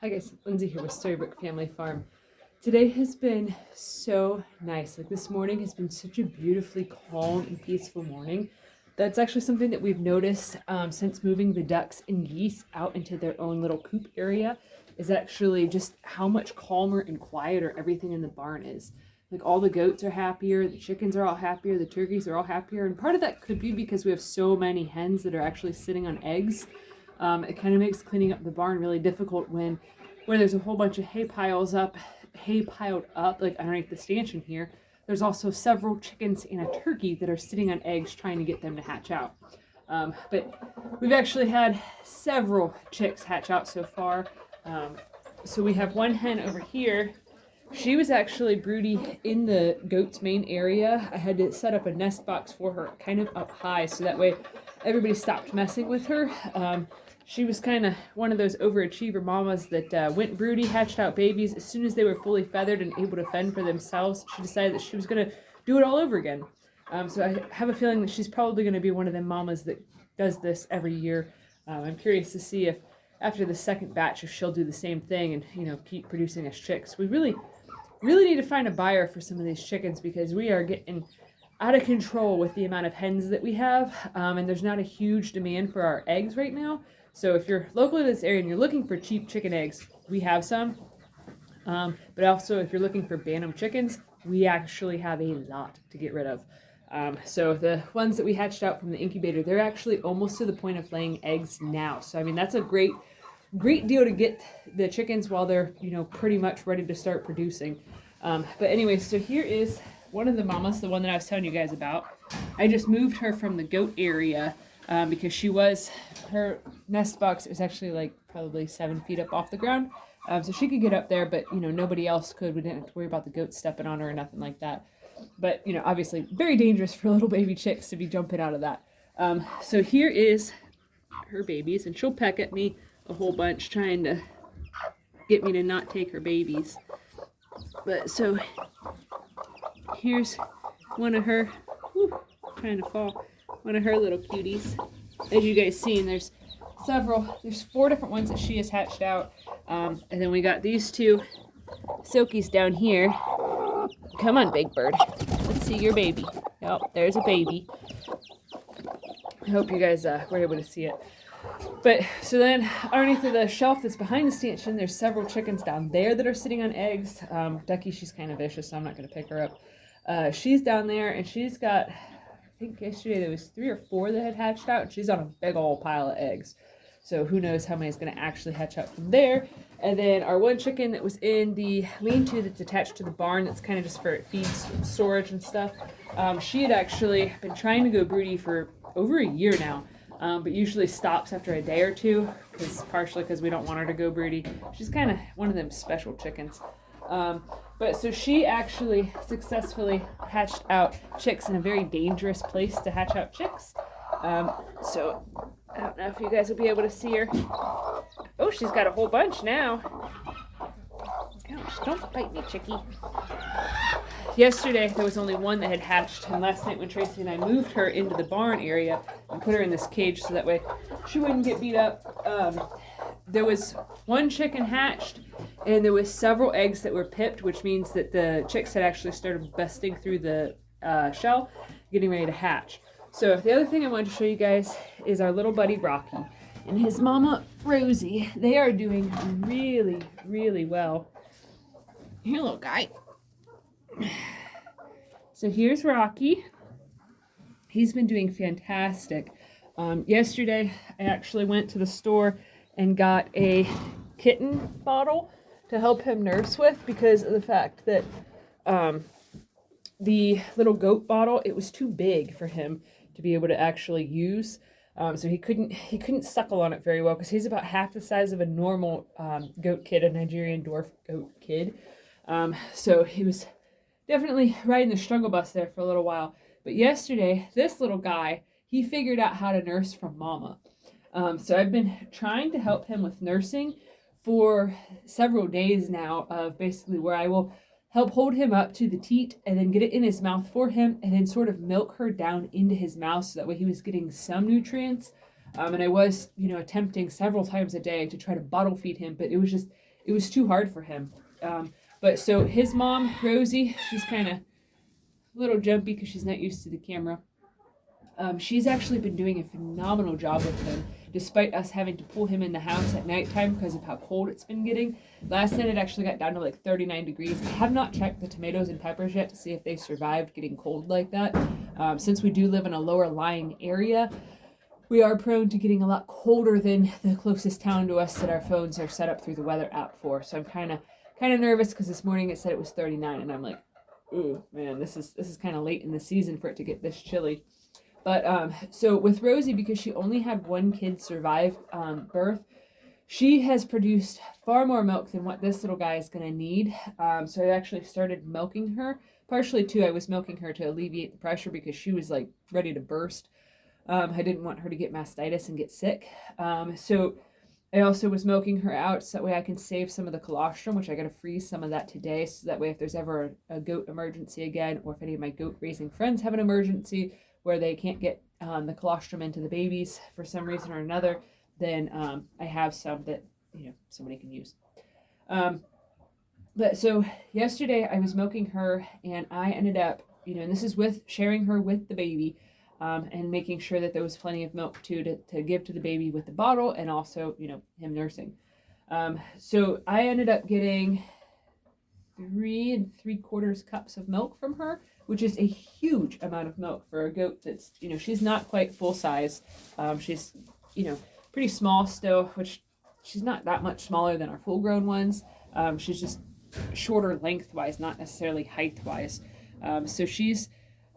Hi guys, Lindsay here with Storybook Family Farm. Today has been so nice. Like this morning has been such a beautifully calm and peaceful morning. That's actually something that we've noticed since moving the ducks and geese out into their own little coop area, is actually just how much calmer and quieter everything in the barn is. Like all the goats are happier, the chickens are all happier, the turkeys are all happier, and part of that could be because we have so many hens that are actually sitting on eggs. It kind of makes cleaning up the barn really difficult where there's a whole bunch of hay piled up like underneath the stanchion here. There's also several chickens and a turkey that are sitting on eggs trying to get them to hatch out. But we've actually had several chicks hatch out so far. So we have one hen over here. She was actually broody in the goat's main area. I had to set up a nest box for her kind of up high so that way everybody stopped messing with her. She was kind of one of those overachiever mamas that went broody, hatched out babies. As soon as they were fully feathered and able to fend for themselves, she decided that she was going to do it all over again. So I have a feeling that she's probably going to be one of them mamas that does this every year. I'm curious to see if after the second batch, if she'll do the same thing and keep producing us chicks. We really need to find a buyer for some of these chickens because we are getting out of control with the amount of hens that we have, and there's not a huge demand for our eggs right now. So if you're local to this area and you're looking for cheap chicken eggs, we have some. But also if you're looking for Bantam chickens, we actually have a lot to get rid of. So the ones that we hatched out from the incubator, they're actually almost to the point of laying eggs now. So I mean, that's a great deal to get the chickens while they're, pretty much ready to start producing. But anyway, so here is one of the mamas, the one that I was telling you guys about. I just moved her from the goat area because her nest box is actually like probably 7 feet up off the ground. So she could get up there, but nobody else could. We didn't have to worry about the goats stepping on her or nothing like that. But obviously very dangerous for little baby chicks to be jumping out of that. So here is her babies, and she'll peck at me a whole bunch trying to get me to not take her babies. But so here's one of her, trying to fall, one of her little cuties. As you guys seen, there's 4 different ones that she has hatched out. And then we got these 2 silkies down here. Come on, big bird. Let's see your baby. Oh, there's a baby. I hope you guys were able to see it. But so then underneath of the shelf that's behind the stanchion, there's several chickens down there that are sitting on eggs. Ducky, she's kind of vicious, so I'm not going to pick her up. She's down there, and she's got, I think yesterday there was 3 or 4 that had hatched out, and she's on a big old pile of eggs. So who knows how many is going to actually hatch out from there. And then our one chicken that was in the lean-to that's attached to the barn, that's kind of just for feeds and storage and stuff. She had actually been trying to go broody for over a year now. But usually stops after a day or 2, partially because we don't want her to go broody. She's kind of one of them special chickens. But so she actually successfully hatched out chicks in a very dangerous place to hatch out chicks. So I don't know if you guys will be able to see her. Oh, she's got a whole bunch now. Ouch, don't bite me, chickie. Yesterday, there was only one that had hatched, and last night when Tracy and I moved her into the barn area and put her in this cage so that way she wouldn't get beat up, there was one chicken hatched, and there was several eggs that were pipped, which means that the chicks had actually started busting through the shell, getting ready to hatch. So the other thing I wanted to show you guys is our little buddy Rocky and his mama Rosie. They are doing really, really well. Here, little guy. So here's Rocky. He's been doing fantastic. Yesterday, I actually went to the store and got a kitten bottle to help him nurse with because of the fact that the little goat bottle, it was too big for him to be able to actually use. So he couldn't suckle on it very well because he's about half the size of a normal goat kid, a Nigerian dwarf goat kid. So he was definitely riding the struggle bus there for a little while. But yesterday, this little guy, he figured out how to nurse from mama. So I've been trying to help him with nursing for several days now, of basically where I will help hold him up to the teat and then get it in his mouth for him and then sort of milk her down into his mouth so that way he was getting some nutrients. And I was, attempting several times a day to try to bottle feed him, but it it was too hard for him. But so his mom, Rosie, she's kind of a little jumpy because she's not used to the camera. She's actually been doing a phenomenal job with him, despite us having to pull him in the house at nighttime because of how cold it's been getting. Last night it actually got down to like 39 degrees. I have not checked the tomatoes and peppers yet to see if they survived getting cold like that. Since we do live in a lower lying area, we are prone to getting a lot colder than the closest town to us that our phones are set up through the weather app for. So I'm kind of nervous because this morning it said it was 39, and I'm like, ooh, man, this is kind of late in the season for it to get this chilly. But so with Rosie, because she only had one kid survive birth, she has produced far more milk than what this little guy is going to need. So I actually started milking her. Partially, too, I was milking her to alleviate the pressure because she was like ready to burst. I didn't want her to get mastitis and get sick. So I also was milking her out so that way I can save some of the colostrum, which I got to freeze some of that today. So that way if there's ever a goat emergency again, or if any of my goat raising friends have an emergency where they can't get the colostrum into the babies for some reason or another, then I have some that, somebody can use. But so yesterday I was milking her, and I ended up, and this is with sharing her with the baby, and making sure that there was plenty of milk too to give to the baby with the bottle, and also, him nursing. So I ended up getting 3 3/4 cups of milk from her, which is a huge amount of milk for a goat that's, she's not quite full size. She's, pretty small still, which she's not that much smaller than our full grown ones. She's just shorter lengthwise, not necessarily height-wise. So she's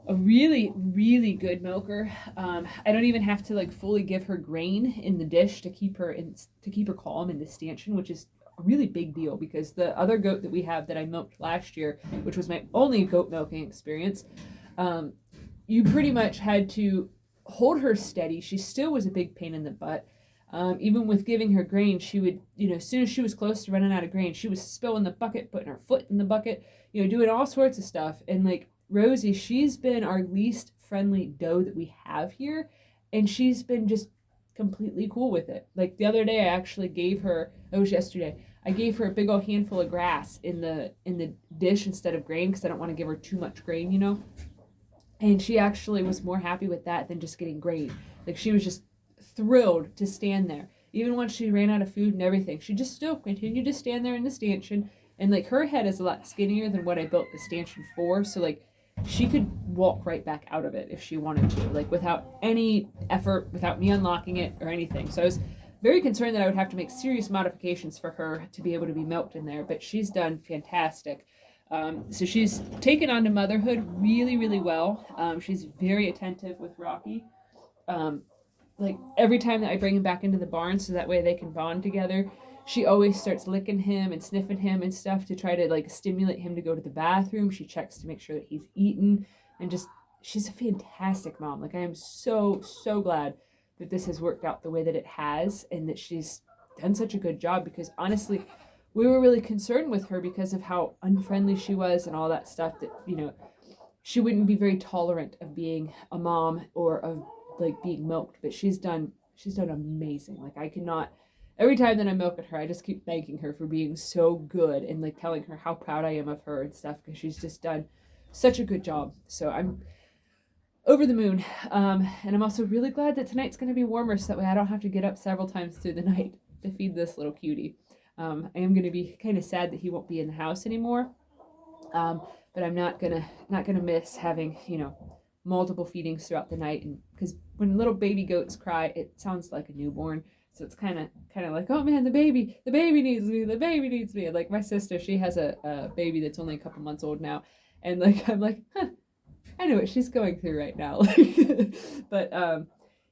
a really, really good milker. I don't even have to fully give her grain in the dish to keep her calm in the stanchion, which is a really big deal because the other goat that we have that I milked last year, which was my only goat milking experience, you pretty much had to hold her steady. She still was a big pain in the butt. Even with giving her grain, she would, as soon as she was close to running out of grain, she was spilling the bucket, putting her foot in the bucket, doing all sorts of stuff. And Rosie, she's been our least friendly doe that we have here, and she's been just completely cool with it. The other day, I actually gave her, it was yesterday, I gave her a big old handful of grass in the dish instead of grain because I don't want to give her too much grain, And she actually was more happy with that than just getting grain. She was just thrilled to stand there. Even once she ran out of food and everything, she just still continued to stand there in the stanchion. And her head is a lot skinnier than what I built the stanchion for. So she could walk right back out of it if she wanted to, without any effort, without me unlocking it or anything. So I was very concerned that I would have to make serious modifications for her to be able to be milked in there, but she's done fantastic. So she's taken on to motherhood really, really well. She's very attentive with Rocky. Every time that I bring him back into the barn so that way they can bond together, she always starts licking him and sniffing him and stuff to try to stimulate him to go to the bathroom. She checks to make sure that he's eaten, and she's a fantastic mom. I am so, so glad that this has worked out the way that it has, and that she's done such a good job, because honestly, we were really concerned with her because of how unfriendly she was and all that stuff, that, she wouldn't be very tolerant of being a mom or of being milked, but she's done amazing. I cannot, every time that I'm milking her, I just keep thanking her for being so good and telling her how proud I am of her and stuff, because she's just done such a good job. So I'm over the moon. And I'm also really glad that tonight's going to be warmer, so that way I don't have to get up several times through the night to feed this little cutie. I am going to be kind of sad that he won't be in the house anymore. But I'm not gonna miss having, multiple feedings throughout the night, and because when little baby goats cry, it sounds like a newborn. So it's kind of oh man, the baby needs me. And my sister, she has a baby that's only a couple months old now, and I'm huh, I know what she's going through right now. But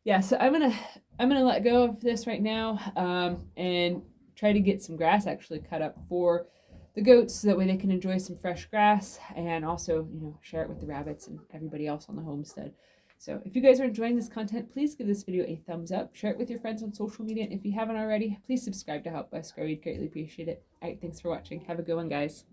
yeah, so I'm gonna let go of this right now, and try to get some grass actually cut up for the goats, so that way they can enjoy some fresh grass, and also, share it with the rabbits and everybody else on the homestead. So if you guys are enjoying this content, please give this video a thumbs up, share it with your friends on social media, and if you haven't already, please subscribe to help us grow. We'd greatly appreciate it. All right, thanks for watching. Have a good one, guys.